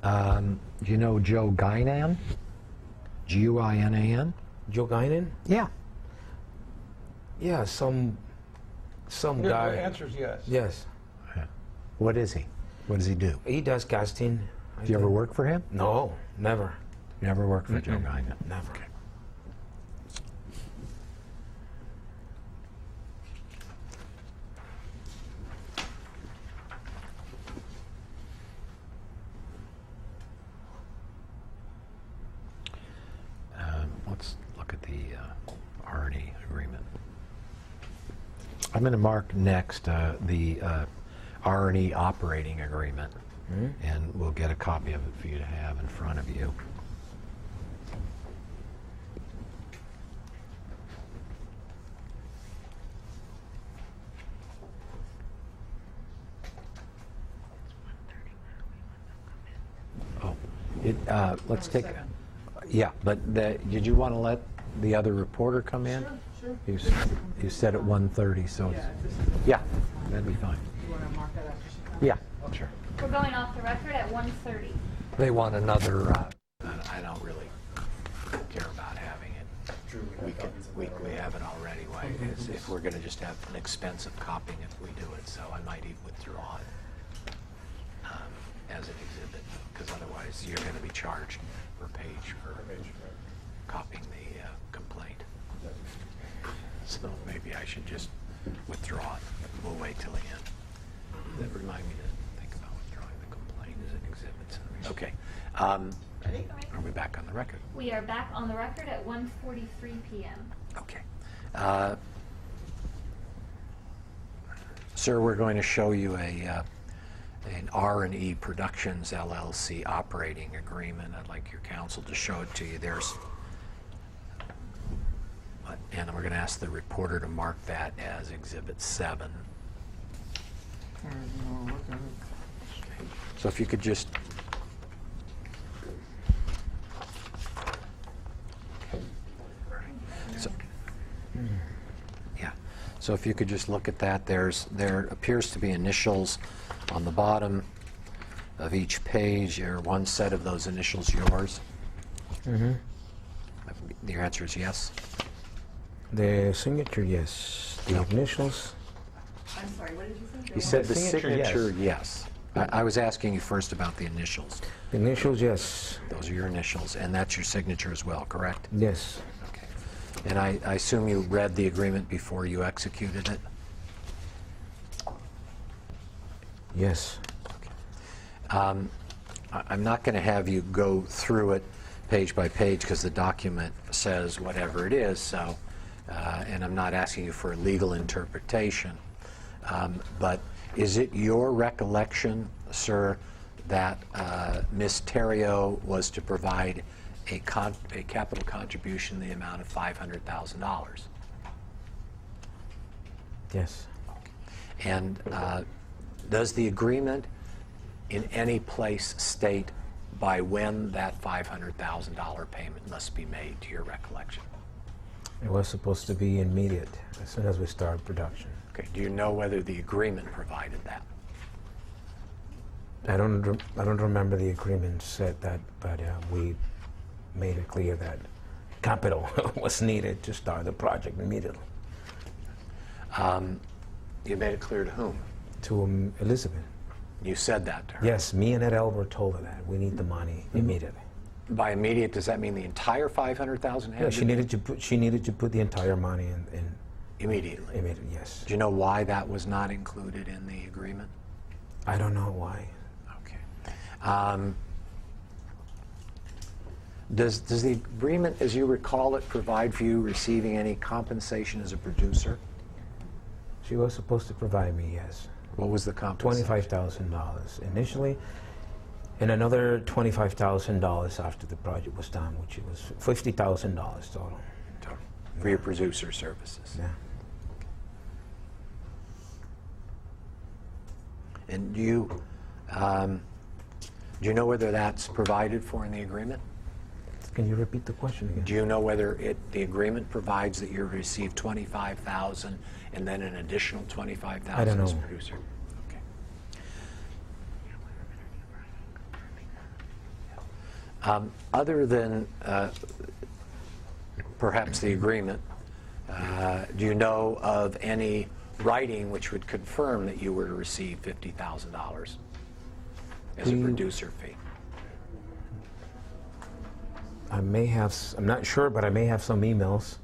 Do you know Joe Guinan? Guinan? Joe Guinan? Yeah. Yeah, some guy. The answer is yes. Yes. What is he? What does he do? He does casting. Do you ever work for him? No, never. You never worked for Joe Guinan? Never. Okay. Let's look at the R&E agreement. I'm going to mark next the R&E operating agreement, and we'll get a copy of it for you to have in front of you. Oh, let's take. Yeah, but did you want to let the other reporter come in? Sure. You said at 1:30, so yeah, that'd be fine. You want to mark that after she comes? Yeah, sure. We're going off the record at 1:30. They want another. I don't really care about having it. We have it already. Why? If we're going to just have an expense of copying if we do it, so I might even withdraw it as an exhibit, because otherwise you're going to be charged per page for copying the complaint. So maybe I should just withdraw it. We'll wait till the end. That remind me to think about withdrawing the complaint as an exhibit. Okay. Are we back on the record? We are back on the record at 1:43 p.m. Okay. Sir, we're going to show you an R&E Productions LLC operating agreement. I'd like your counsel to show it to you. And we're going to ask the reporter to mark that as Exhibit 7. All right, no, look at it. Okay. So if you could just... Yeah. So if you could just look at that, there appears to be initials on the bottom of each page. Are one set of those initials yours? Mm-hmm. Your answer is yes? The signature, yes. The initials. I'm sorry, what did you say? You said the signature, signature, yes. I was asking you first about the initials. The initials, yes. Those are your initials, and that's your signature as well, correct? Yes. Okay. And I assume you read the agreement before you executed it? Yes. I'm not going to have you go through it page by page because the document says whatever it is, so, and I'm not asking you for a legal interpretation. But is it your recollection, sir, that Ms. Terrio was to provide a capital contribution in the amount of $500,000? Yes. And does the agreement in any place state by when that $500,000 payment must be made, to your recollection? It was supposed to be immediate, as soon as we start production. Okay. Do you know whether the agreement provided that? I don't remember the agreement said that, but we made it clear that capital was needed to start the project immediately. You made it clear to whom? To Elizabeth. You said that to her? Yes, me and Ed Elbert told her that. We need the money immediately. By immediate, does that mean the entire $500,000? Yeah, she needed to put the entire money in Immediately? immediately, yes. Do you know why that was not included in the agreement? I don't know why. Okay. Does the agreement, as you recall it, provide for you receiving any compensation as a producer? She was supposed to provide me, yes. What was the compensation? $25,000 initially, and another $25,000 after the project was done, which was $50,000 total. For your producer services? Yeah. And do you know whether that's provided for in the agreement? Can you repeat the question again? Do you know whether the agreement provides that you receive $25,000 and then an additional $25,000 I don't know. as a producer? Okay. Other than perhaps the agreement, do you know of any writing which would confirm that you were to receive $50,000 as a producer fee? I may have, I'm not sure, but I may have some emails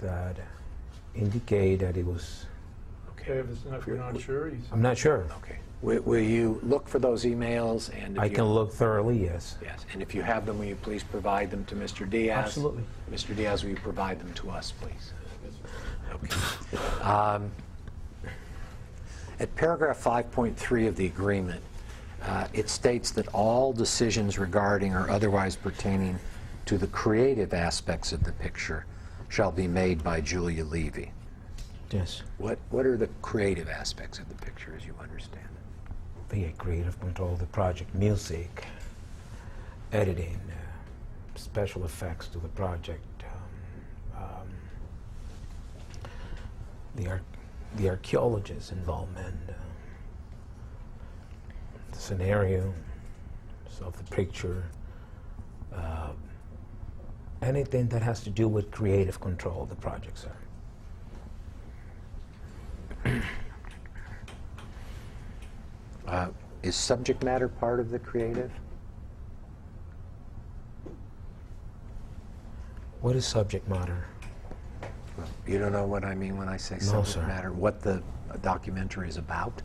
that indicate that it was, Okay, if you're not sure, he's. I'm not sure. Okay. Will you look for those emails? And if I you- can look thoroughly, yes. Yes, and if you have them, will you please provide them to Mr. Diaz? Absolutely. Mr. Diaz, will you provide them to us, please? Okay. At paragraph 5.3 of the agreement, it states that all decisions regarding or otherwise pertaining to the creative aspects of the picture shall be made by Julia Levy. Yes. What are the creative aspects of the picture as you understand it? The creative control of the project, music, editing, special effects to the project, the archaeologist's involvement, the scenario of the picture, anything that has to do with creative control of the project, sir. Is subject matter part of the creative? What is subject matter? You don't know what I mean when I say No, subject sir. matter? What the documentary is about?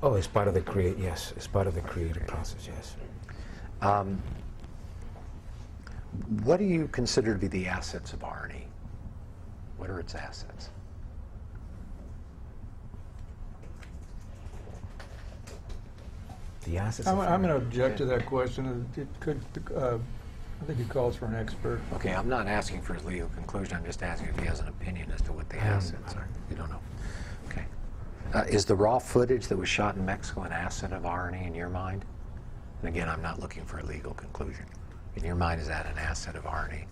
Oh, it's part of the yes, it's part of the creative process, yes. What do you consider to be the assets of Arnie? What are its assets? The assets. I'm going to object to that question. It could, I think it calls for an expert. Okay, I'm not asking for his legal conclusion. I'm just asking if he has an opinion as to what the assets are. You don't know. Okay. Is the raw footage that was shot in Mexico an asset of Arnie in your mind? And again, I'm not looking for a legal conclusion. In your mind, is that an asset of Arnie?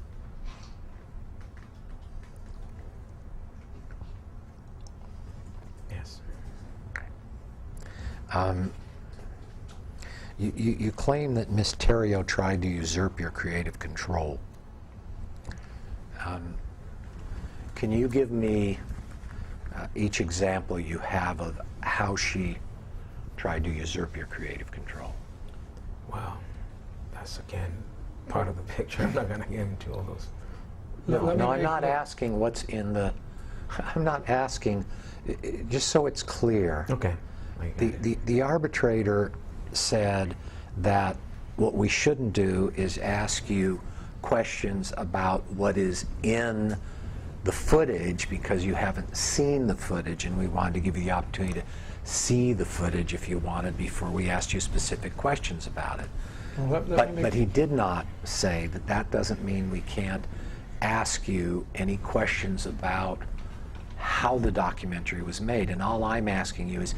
Yes. You claim that Miss Terrio tried to usurp your creative control. Can you give me each example you have of how she tried to usurp your creative control? Wow. That's, again, part of the picture. I'm not going to get into all those. Let me No, I'm make not one- asking what's in the... I'm not asking, just so it's clear. Okay. I got it. The arbitrator said that what we shouldn't do is ask you questions about what is in the footage because you haven't seen the footage, and we wanted to give you the opportunity to see the footage if you wanted before we asked you specific questions about it. Well, let me make- But he did not say that that doesn't mean we can't ask you any questions about how the documentary was made. And all I'm asking you is,